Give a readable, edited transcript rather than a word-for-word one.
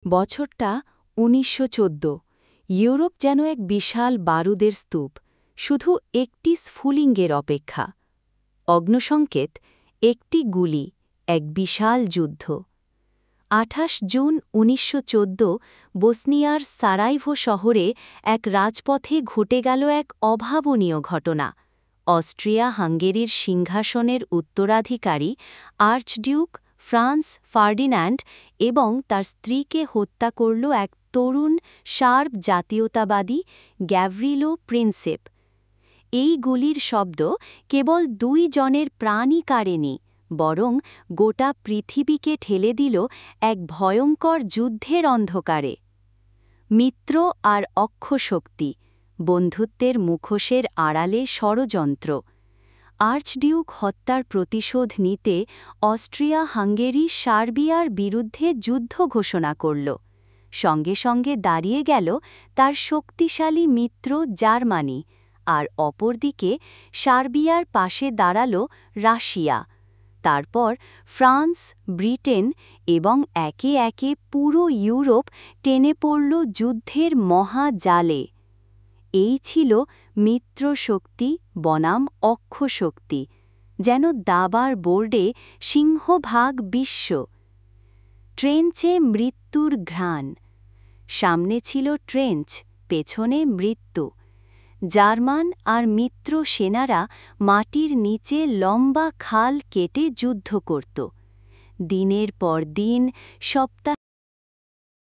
বছরটা ১৯১৪। ইউরোপ যেন এক বিশাল বারুদের স্তূপ, শুধু একটি স্ফুলিঙ্গের অপেক্ষা। অগ্নসংকেত, একটি গুলি, এক বিশাল যুদ্ধ। ২৮ জুন ১৯১৪ বসনিয়ার সারাইভো শহরে এক রাজপথে ঘটে গেল এক অভাবনীয় ঘটনা। অস্ট্রিয়া হাঙ্গেরির সিংহাসনের উত্তরাধিকারী আর্চডিউক ফ্রান্স ফার্ডিন্যান্ড এবং তার স্ত্রীকে হত্যা করল এক তরুণ সার্ব জাতীয়তাবাদী গ্যাভরিলো প্রিন্সেপ। এই গুলির শব্দ কেবল ২ জনের প্রাণই কাড়েনি, বরং গোটা পৃথিবীকে ঠেলে দিল এক ভয়ঙ্কর যুদ্ধের অন্ধকারে। মিত্র আর অক্ষশক্তি, বন্ধুত্বের মুখোশের আড়ালে ষড়যন্ত্র। আর্চডিউক হত্যার প্রতিশোধ নিতে অস্ট্রিয়া হাঙ্গেরি সার্বিয়ার বিরুদ্ধে যুদ্ধ ঘোষণা করল। সঙ্গে সঙ্গে দাঁড়িয়ে গেল তার শক্তিশালী মিত্র জার্মানি, আর অপরদিকে সার্বিয়ার পাশে দাঁড়াল রাশিয়া। তারপর ফ্রান্স, ব্রিটেন এবং একে একে পুরো ইউরোপ টেনে পড়ল যুদ্ধের মহাজালে। এই ছিল মিত্রশক্তি বনাম অক্ষশক্তি, যেন দাবার বোর্ডে সিংহভাগ বিশ্ব। ট্রেঞ্চে মৃত্যুর ঘ্রাণ। সামনে ছিল ট্রেঞ্চ, পেছনে মৃত্যু। জার্মান আর মিত্র সেনারা মাটির নিচে লম্বা খাল কেটে যুদ্ধ করত। দিনের পর দিন, সপ্তাহ